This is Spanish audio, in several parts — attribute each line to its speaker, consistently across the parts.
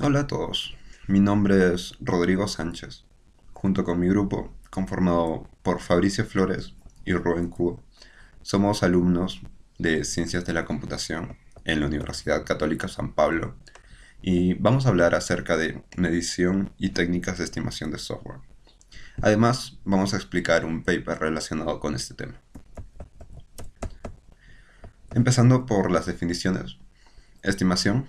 Speaker 1: Hola a todos, mi nombre es Rodrigo Sánchez, junto con mi grupo, conformado por Fabricio Flores y Rubén Cubo. Somos alumnos de Ciencias de la Computación en la Universidad Católica San Pablo y vamos a hablar acerca de medición y técnicas de estimación de software. Además, vamos a explicar un paper relacionado con este tema. Empezando por las definiciones. Estimación,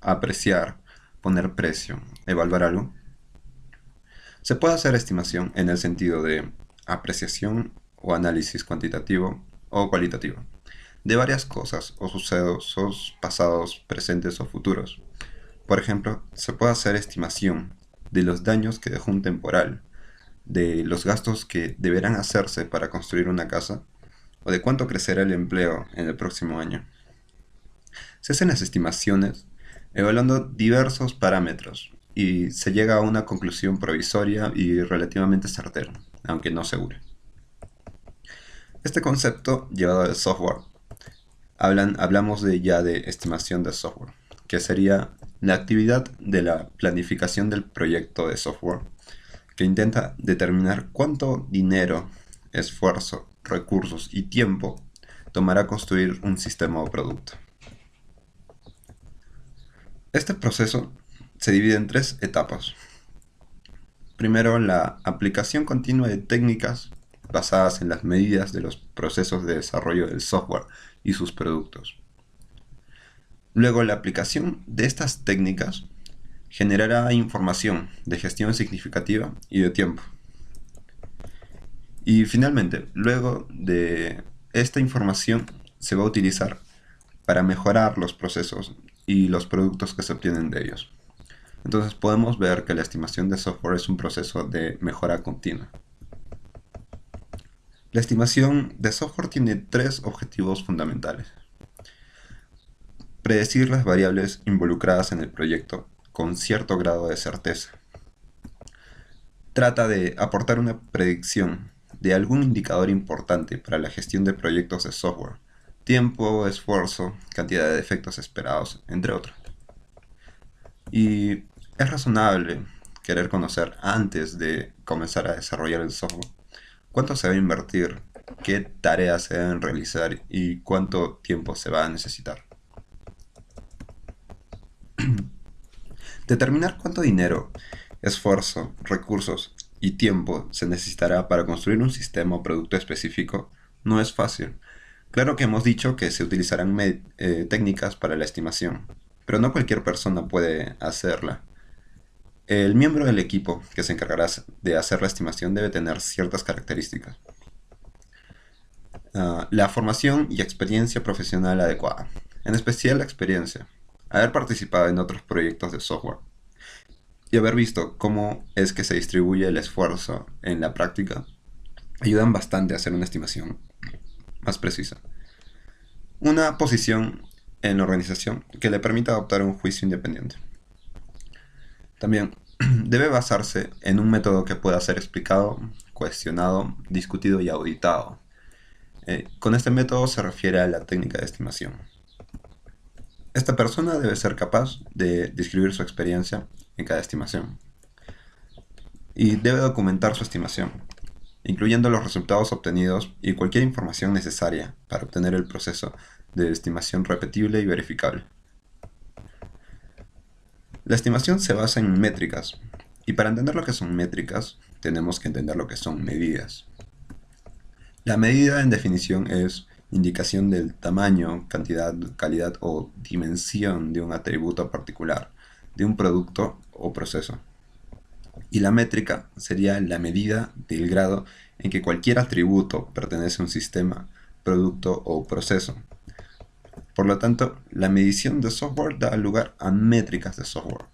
Speaker 1: apreciar, poner precio, evaluar algo. Se puede hacer estimación en el sentido de apreciación o análisis cuantitativo o cualitativo de varias cosas o sucesos pasados, presentes o futuros. Por ejemplo, se puede hacer estimación de los daños que dejó un temporal, de los gastos que deberán hacerse para construir una casa o de cuánto crecerá el empleo en el próximo año. Se hacen las estimaciones evaluando diversos parámetros y se llega a una conclusión provisoria y relativamente certera, aunque no segura. Este concepto llevado al software, hablamos ya de estimación de software, que sería la actividad de la planificación del proyecto de software, que intenta determinar cuánto dinero, esfuerzo, recursos y tiempo tomará construir un sistema o producto. Este proceso se divide en tres etapas. Primero, la aplicación continua de técnicas basadas en las medidas de los procesos de desarrollo del software y sus productos. Luego, la aplicación de estas técnicas generará información de gestión significativa y de tiempo. Y finalmente, luego de esta información se va a utilizar para mejorar los procesos y los productos que se obtienen de ellos. Entonces podemos ver que la estimación de software es un proceso de mejora continua. La estimación de software tiene tres objetivos fundamentales. Predecir las variables involucradas en el proyecto con cierto grado de certeza. Trata de aportar una predicción de algún indicador importante para la gestión de proyectos de software. Tiempo, esfuerzo, cantidad de defectos esperados, entre otros. Y es razonable querer conocer antes de comenzar a desarrollar el software cuánto se va a invertir, qué tareas se deben realizar y cuánto tiempo se va a necesitar. Determinar cuánto dinero, esfuerzo, recursos y tiempo se necesitará para construir un sistema o producto específico no es fácil. Claro que hemos dicho que se utilizarán técnicas para la estimación, pero no cualquier persona puede hacerla. El miembro del equipo que se encargará de hacer la estimación debe tener ciertas características. La formación y experiencia profesional adecuada, en especial la experiencia, haber participado en otros proyectos de software y haber visto cómo es que se distribuye el esfuerzo en la práctica, ayudan bastante a hacer una estimación más precisa. Una posición en la organización que le permita adoptar un juicio independiente. También debe basarse en un método que pueda ser explicado, cuestionado, discutido y auditado. Con este método se refiere a la técnica de estimación. Esta persona debe ser capaz de describir su experiencia en cada estimación y debe documentar su estimación, incluyendo los resultados obtenidos y cualquier información necesaria para obtener el proceso de estimación repetible y verificable. La estimación se basa en métricas, y para entender lo que son métricas, tenemos que entender lo que son medidas. La medida, en definición, es indicación del tamaño, cantidad, calidad o dimensión de un atributo particular, de un producto o proceso. Y la métrica sería la medida del grado en que cualquier atributo pertenece a un sistema, producto o proceso. Por lo tanto, la medición de software da lugar a métricas de software.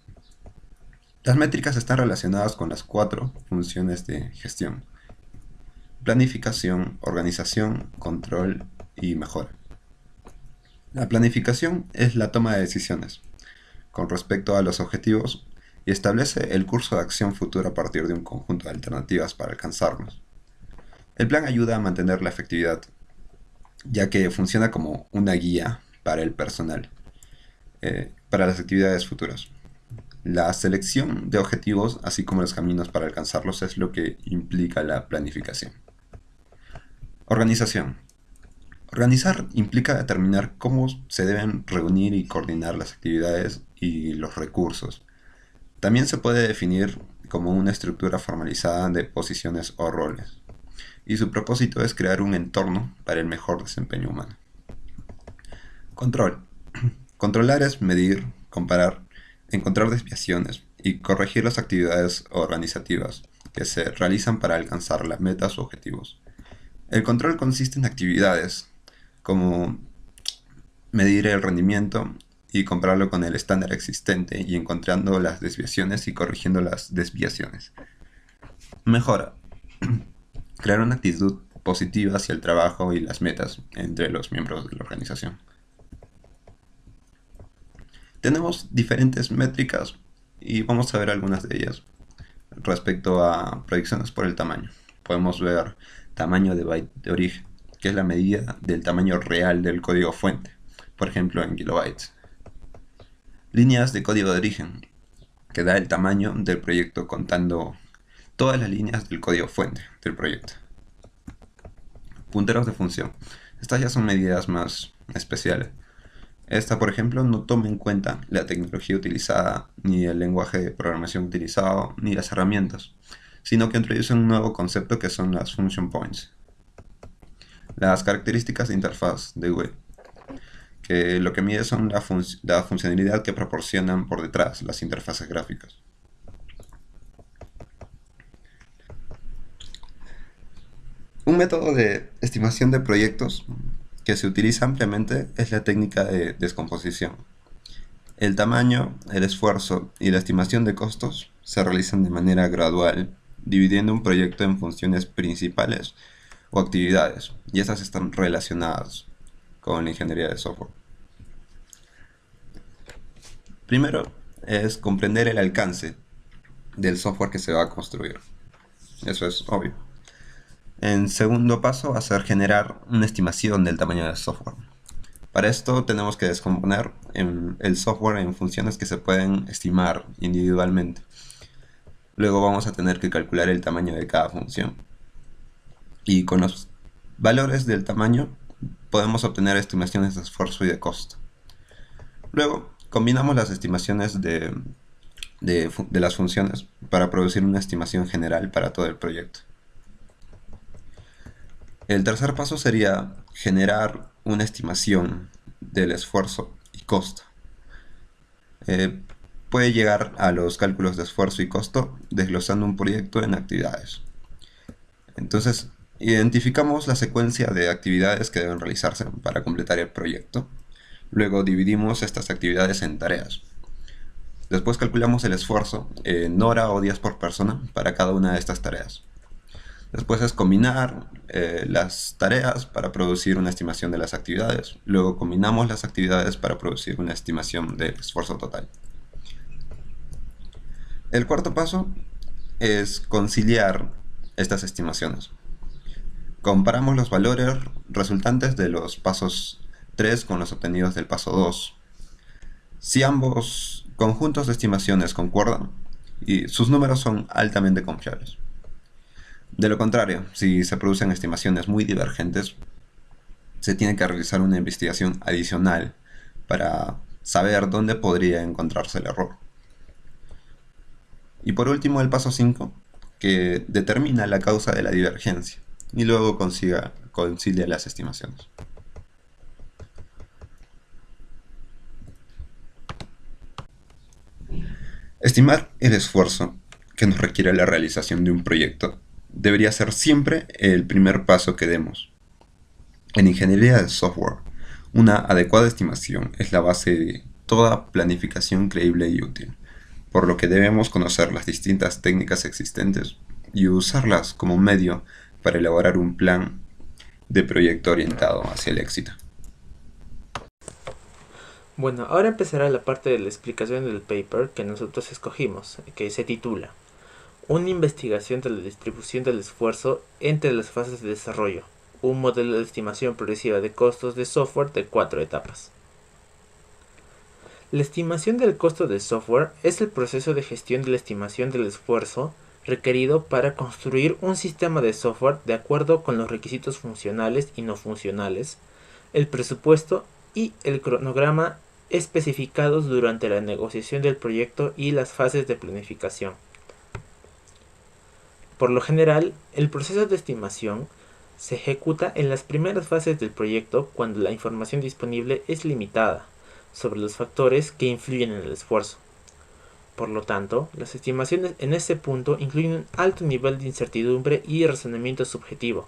Speaker 1: Las métricas están relacionadas con las cuatro funciones de gestión: planificación, organización, control y mejora. La planificación es la toma de decisiones con respecto a los objetivos y establece el curso de acción futura a partir de un conjunto de alternativas para alcanzarlos. El plan ayuda a mantener la efectividad, ya que funciona como una guía para el personal, para las actividades futuras. La selección de objetivos, así como los caminos para alcanzarlos, es lo que implica la planificación. Organización. Organizar implica determinar cómo se deben reunir y coordinar las actividades y los recursos. También se puede definir como una estructura formalizada de posiciones o roles, y su propósito es crear un entorno para el mejor desempeño humano. Control. Controlar es medir, comparar, encontrar desviaciones y corregir las actividades organizativas que se realizan para alcanzar las metas o objetivos. El control consiste en actividades como medir el rendimiento y compararlo con el estándar existente y encontrando las desviaciones y corrigiendo las desviaciones. Mejora. Crear una actitud positiva hacia el trabajo y las metas entre los miembros de la organización. Tenemos diferentes métricas y vamos a ver algunas de ellas. Respecto a predicciones por el tamaño, podemos ver tamaño de byte de origen, que es la medida del tamaño real del código fuente, por ejemplo en kilobytes. Líneas de código de origen, que da el tamaño del proyecto contando todas las líneas del código fuente del proyecto. Punteros de función. Estas ya son medidas más especiales. Esta, por ejemplo, no toma en cuenta la tecnología utilizada, ni el lenguaje de programación utilizado, ni las herramientas, sino que introduce un nuevo concepto que son las function points. Las características de interfaz de GUI, que lo que mide son la funcionalidad que proporcionan por detrás las interfaces gráficas. Un método de estimación de proyectos que se utiliza ampliamente es la técnica de descomposición. El tamaño, el esfuerzo y la estimación de costos se realizan de manera gradual, dividiendo un proyecto en funciones principales o actividades, y estas están relacionadas con la ingeniería de software. Primero es comprender el alcance del software que se va a construir. Eso es obvio. En segundo paso va a ser generar una estimación del tamaño del software. Para esto tenemos que descomponer el software en funciones que se pueden estimar individualmente. Luego vamos a tener que calcular el tamaño de cada función. Y con los valores del tamaño podemos obtener estimaciones de esfuerzo y de costo. Luego combinamos las estimaciones de las funciones para producir una estimación general para todo el proyecto. El tercer paso sería generar una estimación del esfuerzo y costo. Puede llegar a los cálculos de esfuerzo y costo desglosando un proyecto en actividades. Entonces, identificamos la secuencia de actividades que deben realizarse para completar el proyecto. Luego dividimos estas actividades en tareas. Después calculamos el esfuerzo en hora o días por persona para cada una de estas tareas. Después es combinar las tareas para producir una estimación de las actividades. Luego combinamos las actividades para producir una estimación del esfuerzo total. El cuarto paso es conciliar estas estimaciones. Comparamos los valores resultantes de los pasos 3 con los obtenidos del paso 2. Si ambos conjuntos de estimaciones concuerdan, y sus números son altamente confiables. De lo contrario, si se producen estimaciones muy divergentes, se tiene que realizar una investigación adicional para saber dónde podría encontrarse el error. Y por último, el paso 5, que determina la causa de la divergencia y luego concilia las estimaciones. Estimar el esfuerzo que nos requiere la realización de un proyecto debería ser siempre el primer paso que demos. En ingeniería de software, una adecuada estimación es la base de toda planificación creíble y útil, por lo que debemos conocer las distintas técnicas existentes y usarlas como medio para elaborar un plan de proyecto orientado hacia el éxito.
Speaker 2: Bueno, ahora empezará la parte de la explicación del paper que nosotros escogimos, que se titula Una investigación de la distribución del esfuerzo entre las fases de desarrollo, un modelo de estimación progresiva de costos de software de 4 etapas. La estimación del costo del software es el proceso de gestión de la estimación del esfuerzo requerido para construir un sistema de software de acuerdo con los requisitos funcionales y no funcionales, el presupuesto y el cronograma especificados durante la negociación del proyecto y las fases de planificación. Por lo general, el proceso de estimación se ejecuta en las primeras fases del proyecto cuando la información disponible es limitada sobre los factores que influyen en el esfuerzo. Por lo tanto, las estimaciones en este punto incluyen un alto nivel de incertidumbre y razonamiento subjetivo.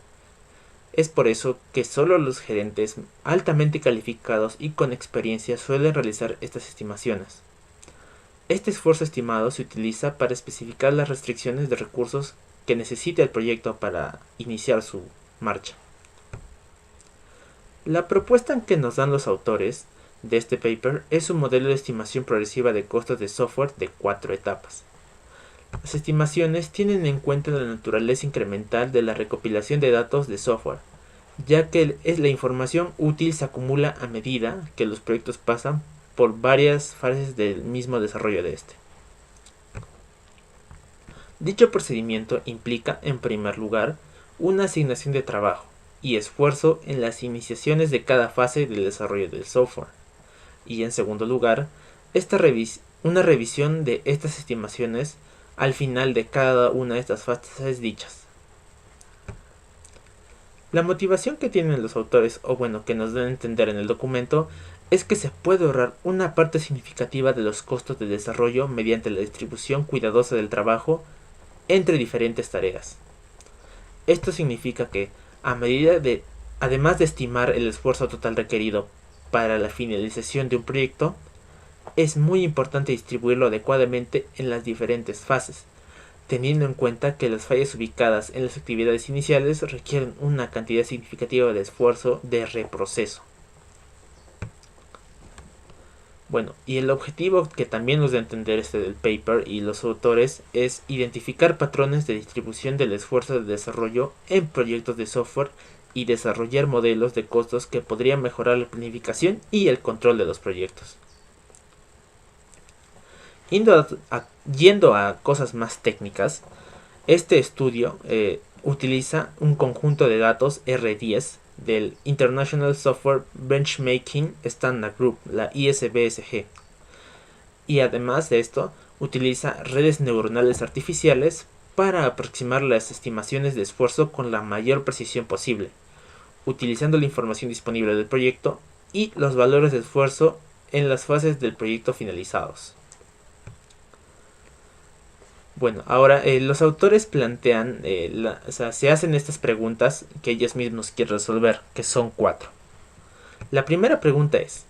Speaker 2: Es por eso que solo los gerentes altamente calificados y con experiencia suelen realizar estas estimaciones. Este esfuerzo estimado se utiliza para especificar las restricciones de recursos que necesita el proyecto para iniciar su marcha. La propuesta que nos dan los autores de este paper es un modelo de estimación progresiva de costos de software de 4 etapas. Las estimaciones tienen en cuenta la naturaleza incremental de la recopilación de datos de software, ya que la información útil se acumula a medida que los proyectos pasan por varias fases del mismo desarrollo de este. Dicho procedimiento implica, en primer lugar, una asignación de trabajo y esfuerzo en las iniciaciones de cada fase del desarrollo del software. Y en segundo lugar, una revisión de estas estimaciones al final de cada una de estas fases dichas. La motivación que tienen los autores, o bueno, que nos dan a entender en el documento, es que se puede ahorrar una parte significativa de los costos de desarrollo mediante la distribución cuidadosa del trabajo entre diferentes tareas. Esto significa que, además de estimar el esfuerzo total requerido para la finalización de un proyecto, es muy importante distribuirlo adecuadamente en las diferentes fases, teniendo en cuenta que las fallas ubicadas en las actividades iniciales requieren una cantidad significativa de esfuerzo de reproceso. Bueno, y el objetivo que también nos da a entender del paper y los autores es identificar patrones de distribución del esfuerzo de desarrollo en proyectos de software y desarrollar modelos de costos que podrían mejorar la planificación y el control de los proyectos. Yendo a cosas más técnicas, este estudio utiliza un conjunto de datos R10 del International Software Benchmarking Standard Group, la ISBSG, y además de esto utiliza redes neuronales artificiales para aproximar las estimaciones de esfuerzo con la mayor precisión posible, utilizando la información disponible del proyecto y los valores de esfuerzo en las fases del proyecto finalizados. Bueno, ahora los autores plantean, se hacen estas preguntas que ellos mismos quieren resolver, que son 4. La primera pregunta es,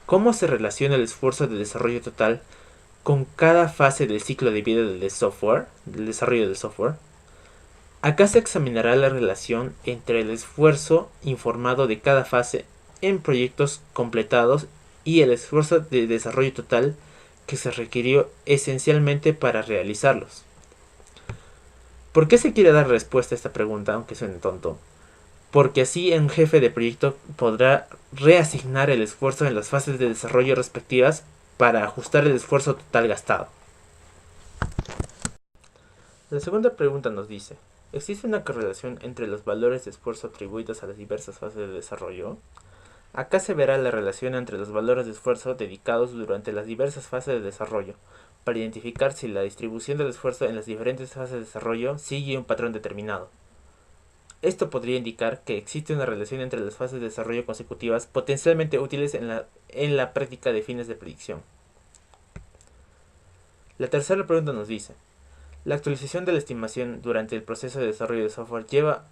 Speaker 2: ¿cómo se relaciona el esfuerzo de desarrollo total con cada fase del ciclo de vida del desarrollo del software? Acá se examinará la relación entre el esfuerzo informado de cada fase en proyectos completados y el esfuerzo de desarrollo total que se requirió esencialmente para realizarlos. ¿Por qué se quiere dar respuesta a esta pregunta, aunque suene tonto? Porque así un jefe de proyecto podrá reasignar el esfuerzo en las fases de desarrollo respectivas para ajustar el esfuerzo total gastado. La segunda pregunta nos dice, ¿existe una correlación entre los valores de esfuerzo atribuidos a las diversas fases de desarrollo? Acá se verá la relación entre los valores de esfuerzo dedicados durante las diversas fases de desarrollo, para identificar si la distribución del esfuerzo en las diferentes fases de desarrollo sigue un patrón determinado. Esto podría indicar que existe una relación entre las fases de desarrollo consecutivas potencialmente útiles en la práctica de fines de predicción. La tercera pregunta nos dice, ¿la actualización de la estimación durante el proceso de desarrollo de software lleva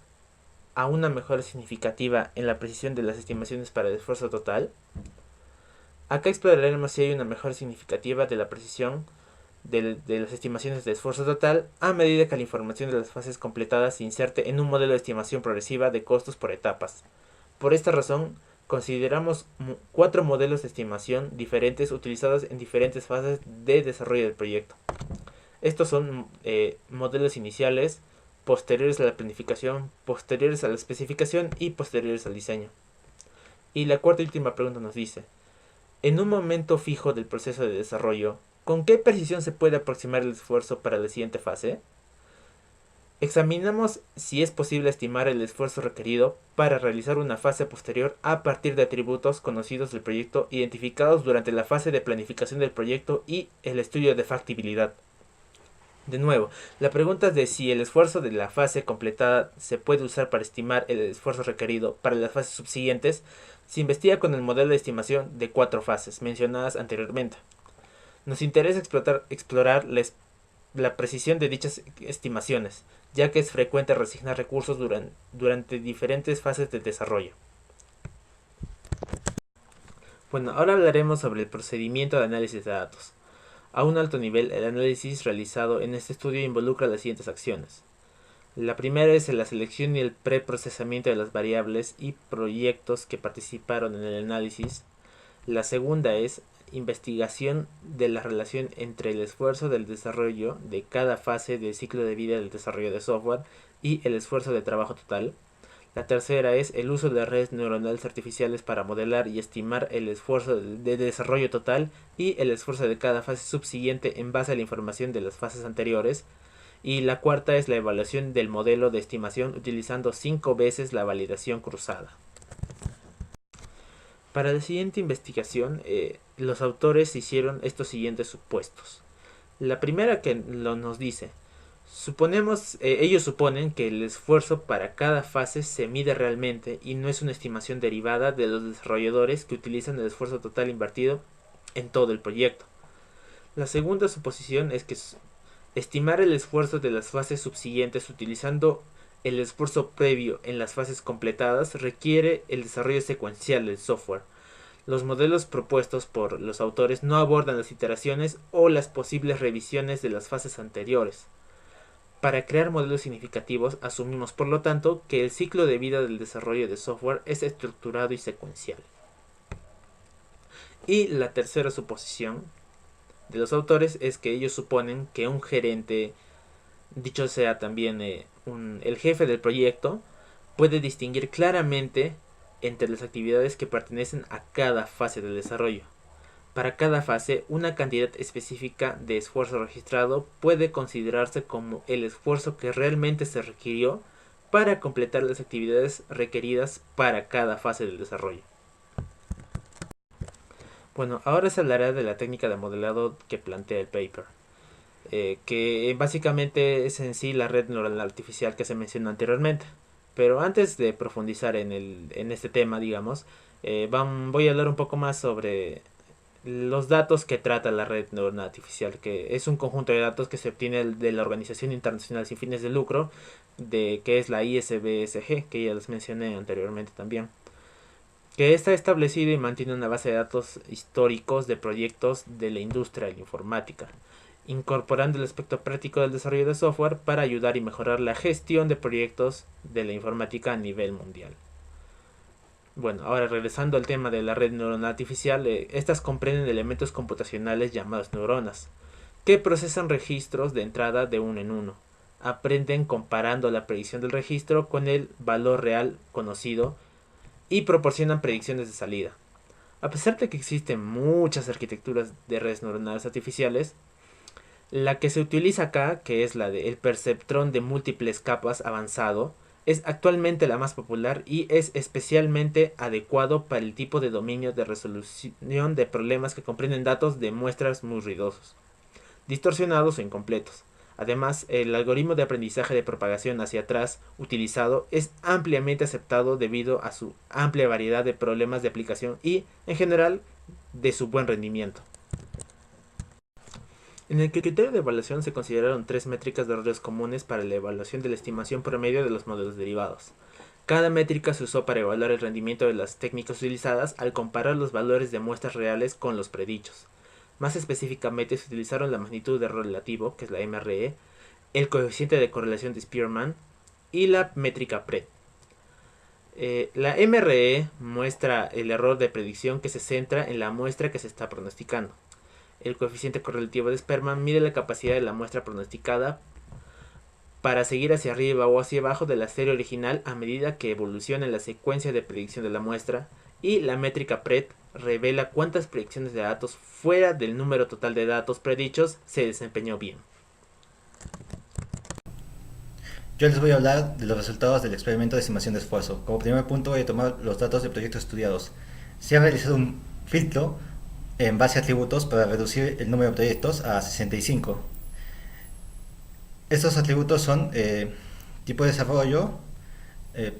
Speaker 2: a una mejora significativa en la precisión de las estimaciones para el esfuerzo total? Acá exploraremos si hay una mejora significativa de la precisión de las estimaciones de esfuerzo total a medida que la información de las fases completadas se inserte en un modelo de estimación progresiva de costos por etapas. Por esta razón, consideramos 4 modelos de estimación diferentes utilizados en diferentes fases de desarrollo del proyecto. Estos son modelos iniciales, posteriores a la planificación, posteriores a la especificación y posteriores al diseño. Y la cuarta y última pregunta nos dice, En un momento fijo del proceso de desarrollo, ¿con qué precisión se puede aproximar el esfuerzo para la siguiente fase? Examinamos si es posible estimar el esfuerzo requerido para realizar una fase posterior a partir de atributos conocidos del proyecto identificados durante la fase de planificación del proyecto y el estudio de factibilidad. De nuevo, la pregunta es de si el esfuerzo de la fase completada se puede usar para estimar el esfuerzo requerido para las fases subsiguientes. Se investiga con el modelo de estimación de 4 fases mencionadas anteriormente. Nos interesa explorar la precisión de dichas estimaciones, ya que es frecuente reasignar recursos durante diferentes fases de desarrollo. Bueno, ahora hablaremos sobre el procedimiento de análisis de datos. A un alto nivel, el análisis realizado en este estudio involucra las siguientes acciones. La primera es la selección y el preprocesamiento de las variables y proyectos que participaron en el análisis. La segunda es investigación de la relación entre el esfuerzo del desarrollo de cada fase del ciclo de vida del desarrollo de software y el esfuerzo de trabajo total. La tercera es el uso de redes neuronales artificiales para modelar y estimar el esfuerzo de desarrollo total y el esfuerzo de cada fase subsiguiente en base a la información de las fases anteriores. Y la cuarta es la evaluación del modelo de estimación utilizando 5 veces la validación cruzada. Para la siguiente investigación, los autores hicieron estos siguientes supuestos. La primera que nos dice, ellos suponen que el esfuerzo para cada fase se mide realmente y no es una estimación derivada de los desarrolladores que utilizan el esfuerzo total invertido en todo el proyecto. La segunda suposición es que estimar el esfuerzo de las fases subsiguientes utilizando el esfuerzo previo en las fases completadas requiere el desarrollo secuencial del software. Los modelos propuestos por los autores no abordan las iteraciones o las posibles revisiones de las fases anteriores. Para crear modelos significativos, asumimos por lo tanto que el ciclo de vida del desarrollo de software es estructurado y secuencial. Y la tercera suposición de los autores es que ellos suponen que un gerente, dicho sea también el jefe del proyecto, puede distinguir claramente entre las actividades que pertenecen a cada fase del desarrollo. Para cada fase, una cantidad específica de esfuerzo registrado puede considerarse como el esfuerzo que realmente se requirió para completar las actividades requeridas para cada fase del desarrollo. Bueno, ahora se hablará de la técnica de modelado que plantea el paper, que básicamente es en sí la red neuronal artificial que se mencionó anteriormente. Pero antes de profundizar en este tema, digamos, voy a hablar un poco más sobre los datos que trata la red neuronal artificial, que es un conjunto de datos que se obtiene de la Organización Internacional Sin Fines de Lucro, que es la ISBSG, que ya les mencioné anteriormente también, que está establecido y mantiene una base de datos históricos de proyectos de la industria de la informática, incorporando el aspecto práctico del desarrollo de software para ayudar y mejorar la gestión de proyectos de la informática a nivel mundial. Bueno, ahora regresando al tema de la red neuronal artificial, estas comprenden elementos computacionales llamados neuronas, que procesan registros de entrada de uno en uno. Aprenden comparando la predicción del registro con el valor real conocido y proporcionan predicciones de salida. A pesar de que existen muchas arquitecturas de redes neuronales artificiales, la que se utiliza acá, que es la del perceptrón de múltiples capas avanzado, es actualmente la más popular y es especialmente adecuado para el tipo de dominio de resolución de problemas que comprenden datos de muestras muy ruidosos, distorsionados o incompletos. Además, el algoritmo de aprendizaje de propagación hacia atrás utilizado es ampliamente aceptado debido a su amplia variedad de problemas de aplicación y, en general, de su buen rendimiento. En el criterio de evaluación se consideraron 3 métricas de errores comunes para la evaluación de la estimación promedio de los modelos derivados. Cada métrica se usó para evaluar el rendimiento de las técnicas utilizadas al comparar los valores de muestras reales con los predichos. Más específicamente se utilizaron la magnitud de error relativo, que es la MRE, el coeficiente de correlación de Spearman y la métrica PRED. La MRE muestra el error de predicción que se centra en la muestra que se está pronosticando. El coeficiente correlativo de Spearman mide la capacidad de la muestra pronosticada para seguir hacia arriba o hacia abajo de la serie original a medida que evoluciona la secuencia de predicción de la muestra, y la métrica PRED revela cuántas predicciones de datos fuera del número total de datos predichos se desempeñó bien.
Speaker 3: Yo les voy a hablar de los resultados del experimento de estimación de esfuerzo. Como primer punto voy a tomar los datos de proyectos estudiados. Se ha realizado un filtro en base a atributos para reducir el número de proyectos a 65. Estos atributos son tipo de desarrollo,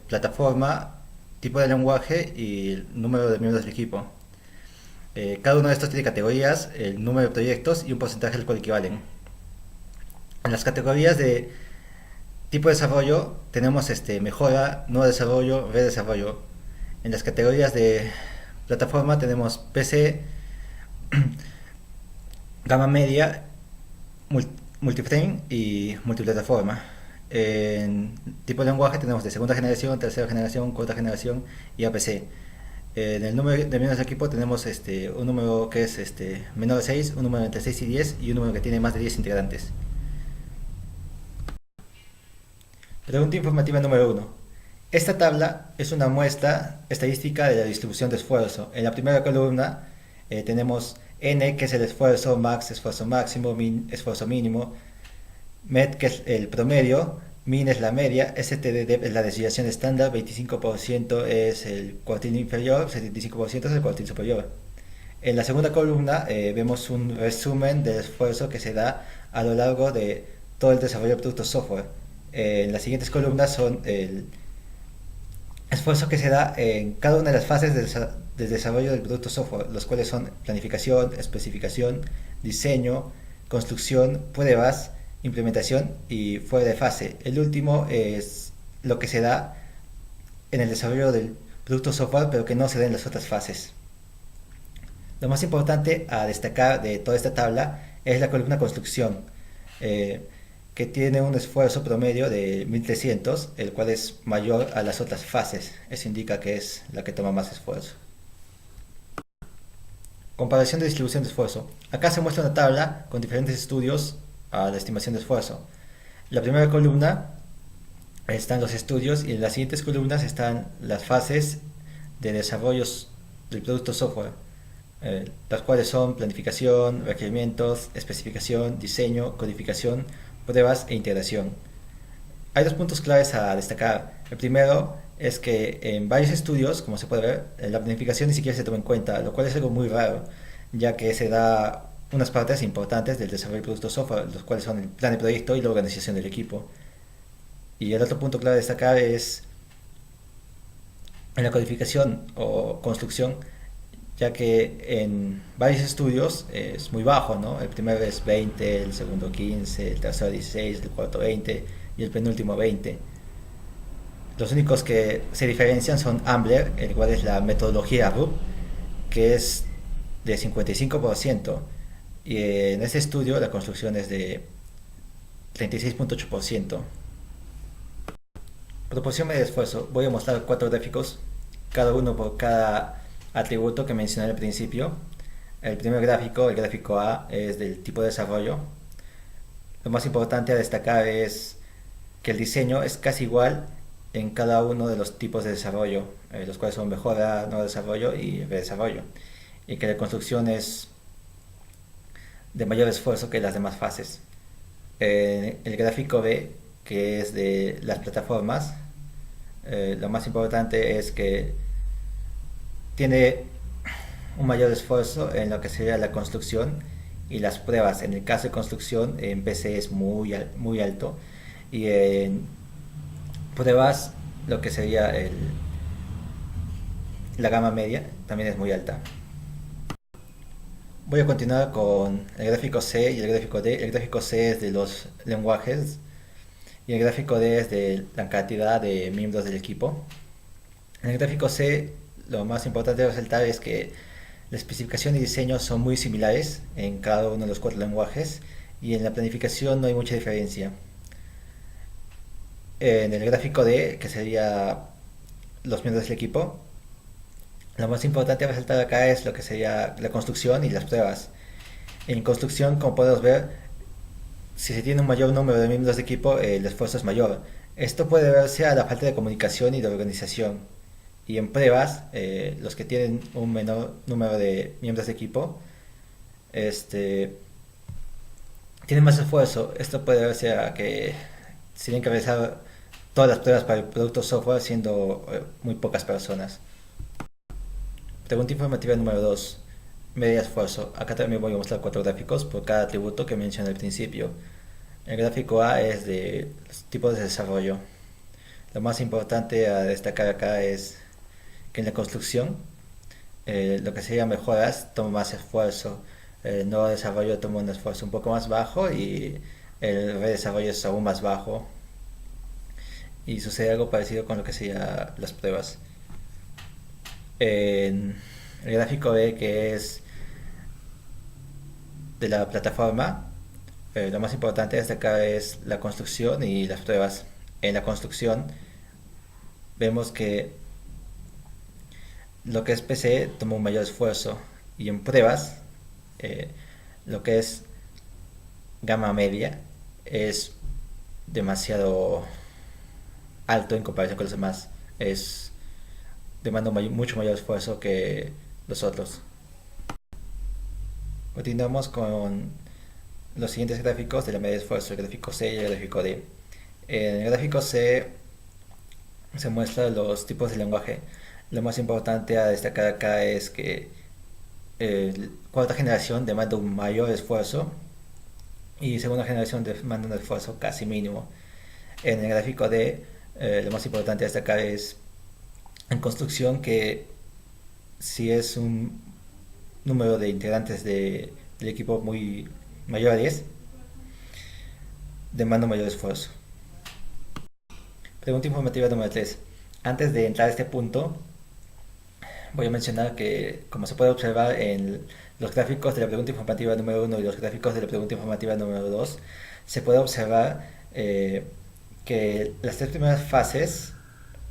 Speaker 3: plataforma, tipo de lenguaje y el número de miembros del equipo. Cada uno de estos tiene categorías, el número de proyectos y un porcentaje al cual equivalen. En las categorías de tipo de desarrollo tenemos mejora, nuevo desarrollo, redesarrollo. En las categorías de plataforma tenemos PC, gama media, multiframe y multiplataforma. En tipo de lenguaje tenemos de segunda generación, tercera generación, cuarta generación y APC. En el número de miembros del equipo tenemos un número que es menor de 6, un número entre 6 y 10 y un número que tiene más de 10 integrantes. Pregunta informativa número 1. Esta tabla es una muestra estadística de la distribución de esfuerzo. En la primera columna tenemos N, que es el esfuerzo, max, esfuerzo máximo, min, esfuerzo mínimo, MED, que es el promedio, min es la media, STD es la desviación estándar, 25% es el cuartil inferior, 75% es el cuartil superior. En la segunda columna vemos un resumen del esfuerzo que se da a lo largo de todo el desarrollo de productos software. En las siguientes columnas son el esfuerzo que se da en cada una de las fases del desarrollo del producto software, los cuales son planificación, especificación, diseño, construcción, pruebas, implementación y fuera de fase. El último es lo que se da en el desarrollo del producto software, pero que no se da en las otras fases. Lo más importante a destacar de toda esta tabla es la columna construcción, que tiene un esfuerzo promedio de 1300, el cual es mayor a las otras fases. Eso indica que es la que toma más esfuerzo. Comparación de distribución de esfuerzo. Acá se muestra una tabla con diferentes estudios a la estimación de esfuerzo. En la primera columna están los estudios y en las siguientes columnas están las fases de desarrollo del producto software, las cuales son planificación, requerimientos, especificación, diseño, codificación, pruebas e integración. Hay dos puntos claves a destacar. El primero es que en varios estudios, como se puede ver, la planificación ni siquiera se toma en cuenta, lo cual es algo muy raro, ya que se da unas partes importantes del desarrollo del producto software, los cuales son el plan de proyecto y la organización del equipo. Y el otro punto clave a destacar es en la codificación o construcción, ya que en varios estudios es muy bajo, ¿no? El primero es 20, el segundo 15, el tercero 16, el cuarto 20 y el penúltimo 20. Los únicos que se diferencian son Ambler, el cual es la metodología RUP, que es de 55%, y en este estudio la construcción es de 36.8%. Proporción media de esfuerzo. Voy a mostrar 4 gráficos, cada uno por cada atributo que mencioné al principio. El primer gráfico, el gráfico A, es del tipo de desarrollo. Lo más importante a destacar es que el diseño es casi igual en cada uno de los tipos de desarrollo, los cuales son mejora, nuevo desarrollo y redesarrollo, y que la construcción es de mayor esfuerzo que las demás fases. El gráfico B, que es de las plataformas, lo más importante es que tiene un mayor esfuerzo en lo que sería la construcción y las pruebas. En el caso de construcción en PC es muy alto, y en pruebas lo que sería la gama media también es muy alta. Voy a continuar con el gráfico C y el gráfico D. El gráfico C es de los lenguajes y el gráfico D es de la cantidad de miembros del equipo. En el gráfico C lo más importante de resaltar es que la especificación y diseño son muy similares en cada uno de los 4 lenguajes, y en la planificación no hay mucha diferencia. En el gráfico D, que sería los miembros del equipo, lo más importante a resaltar acá es lo que sería la construcción y las pruebas. En construcción, como podemos ver, si se tiene un mayor número de miembros de equipo, el esfuerzo es mayor. Esto puede verse a la falta de comunicación y de organización. Y en pruebas, los que tienen un menor número de miembros de equipo, este, tienen más esfuerzo. Esto puede deberse a que se tienen que realizar todas las pruebas para el producto software siendo muy pocas personas. Pregunta informativa número 2. Medida de esfuerzo. Acá también voy a mostrar 4 gráficos por cada atributo que mencioné al principio. El gráfico A es de los tipos de desarrollo. Lo más importante a destacar acá es que en la construcción lo que sería mejoras toma más esfuerzo. El nuevo desarrollo toma un esfuerzo un poco más bajo y el redesarrollo es aún más bajo. Y sucede algo parecido con lo que serían las pruebas. En el gráfico B, que es de la plataforma, lo más importante de destacar es la construcción y las pruebas. En la construcción vemos que lo que es PC toma un mayor esfuerzo y en pruebas lo que es gama media es demasiado alto en comparación con los demás. Es demanda mucho mayor esfuerzo que los otros. Continuamos con los siguientes gráficos de la media de esfuerzo, el gráfico C y el gráfico D. En el gráfico C se muestran los tipos de lenguaje. Lo más importante a destacar acá es que cuarta generación demanda un mayor esfuerzo y segunda generación demanda un esfuerzo casi mínimo. En el gráfico D, lo más importante a destacar es en construcción que si es un número de integrantes del equipo muy mayor a 10, demanda un mayor esfuerzo. Pregunta informativa número 3. Antes de entrar a este punto, voy a mencionar que, como se puede observar en los gráficos de la pregunta informativa número 1 y los gráficos de la pregunta informativa número 2, se puede observar que las 3 primeras fases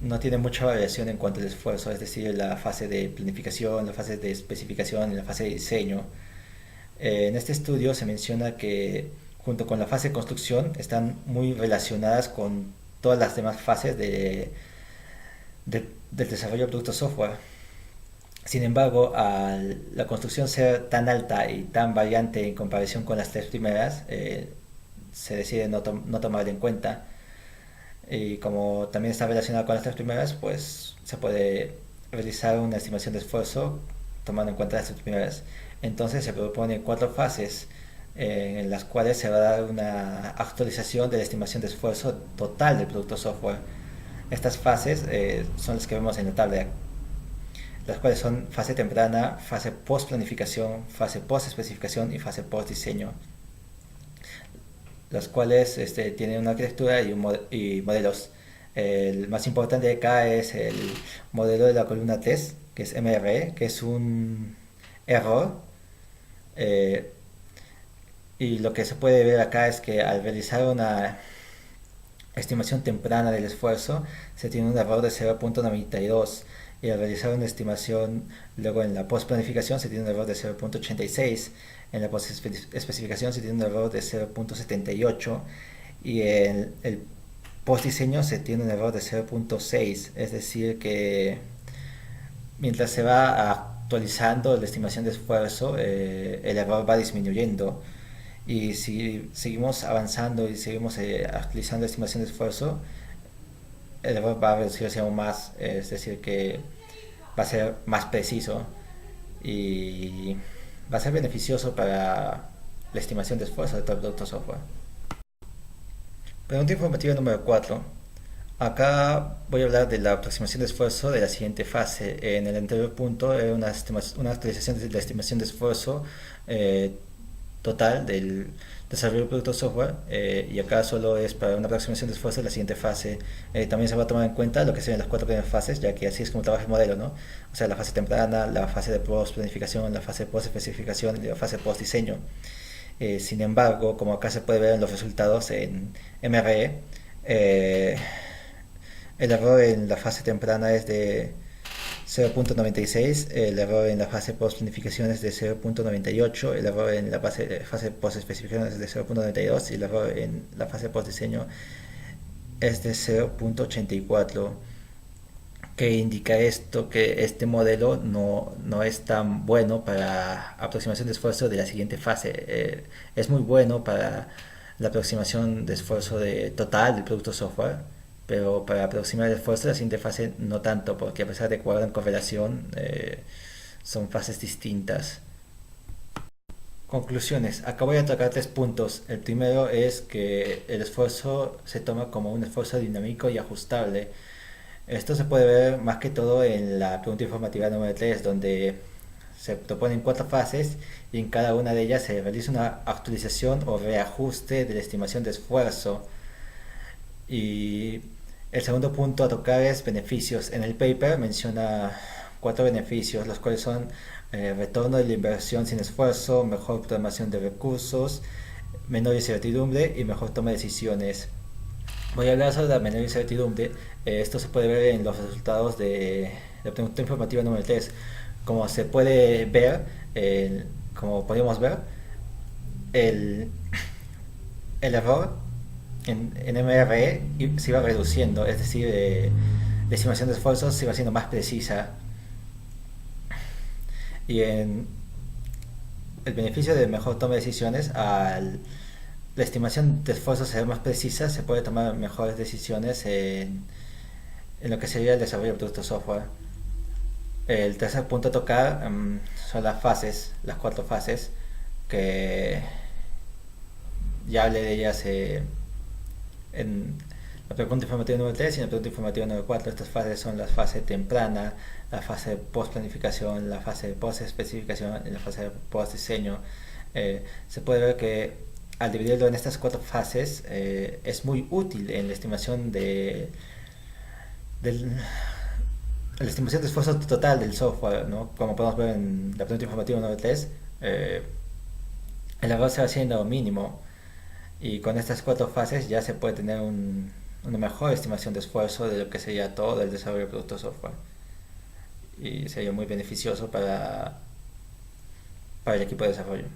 Speaker 3: no tienen mucha variación en cuanto al esfuerzo, es decir, la fase de planificación, la fase de especificación y la fase de diseño. En este estudio se menciona que junto con la fase de construcción están muy relacionadas con todas las demás fases del desarrollo de productos software. Sin embargo, al la construcción ser tan alta y tan variante en comparación con las 3 primeras, se decide no tomarla en cuenta. Y como también está relacionada con las 3 primeras, pues se puede realizar una estimación de esfuerzo tomando en cuenta las 3 primeras. Entonces se propone 4 fases en las cuales se va a dar una actualización de la estimación de esfuerzo total del producto software. Estas fases son las que vemos en la tabla, las cuales son fase temprana, fase post planificación, fase post especificación y fase post diseño, las cuales tienen una arquitectura y modelos. El más importante de acá es el modelo de la columna test, que es MRE, que es un error. Y lo que se puede ver acá es que al realizar una estimación temprana del esfuerzo se tiene un error de 0.92 y al realizar una estimación luego en la post planificación se tiene un error de 0.86, en la post especificación se tiene un error de 0.78 y en el post diseño se tiene un error de 0.6, es decir que mientras se va actualizando la estimación de esfuerzo el error va disminuyendo. Y si seguimos avanzando y seguimos actualizando la estimación de esfuerzo, el error va a reducirse aún más, es decir, que va a ser más preciso y va a ser beneficioso para la estimación de esfuerzo de todo el producto software. Pregunta informativa número 4. Acá voy a hablar de la aproximación de esfuerzo de la siguiente fase. En el anterior punto era una actualización de la estimación de esfuerzo total del desarrollo del producto software y acá solo es para una aproximación de esfuerzo de la siguiente fase. También se va a tomar en cuenta lo que serían las 4 primeras fases, ya que así es como trabaja el modelo, ¿no? O sea, la fase temprana, la fase de post planificación, la fase de post especificación y la fase de post diseño. Sin embargo, como acá se puede ver en los resultados en MRE, el error en la fase temprana es de 0.96, el error en la fase post planificación es de 0.98, el error en la fase post especificación es de 0.92 y el error en la fase post diseño es de 0.84. ¿Qué indica esto? Que este modelo no es tan bueno para aproximación de esfuerzo de la siguiente fase. Es muy bueno para la aproximación de esfuerzo total del producto software, pero para aproximar el esfuerzo de la siguiente fase no tanto, porque a pesar de que guardan correlación, son fases distintas. Conclusiones. Acá voy a tocar 3 puntos. El primero es que el esfuerzo se toma como un esfuerzo dinámico y ajustable. Esto se puede ver más que todo en la pregunta informativa número 3, donde se proponen 4 fases y en cada una de ellas se realiza una actualización o reajuste de la estimación de esfuerzo. Y el segundo punto a tocar es beneficios. En el paper menciona 4 beneficios, los cuales son retorno de la inversión sin esfuerzo, mejor programación de recursos, menor incertidumbre y mejor toma de decisiones. Voy a hablar sobre la menor incertidumbre. Esto se puede ver en los resultados de la pregunta informativa número 3. Como se puede ver, como podemos ver, el, el error en MRE se iba reduciendo, es decir, la estimación de esfuerzos se iba siendo más precisa. Y en el beneficio de mejor toma de decisiones, al la estimación de esfuerzos ser más precisa, se puede tomar mejores decisiones en lo que sería el desarrollo de productos software. El tercer punto a tocar son las fases, las 4 fases, que ya hablé de ellas en la pregunta informativa número 3 y en la pregunta informativa número 4. Estas fases son la fase temprana, la fase de post-planificación, la fase de post-especificación y la fase de post-diseño. Se puede ver que al dividirlo en estas 4 fases es muy útil en la estimación la estimación de esfuerzo total del software, ¿no? Como podemos ver en la pregunta informativa número 3, el error se va haciendo mínimo y con estas 4 fases ya se puede tener una mejor estimación de esfuerzo de lo que sería todo el desarrollo de productos software y sería muy beneficioso para el equipo de desarrollo.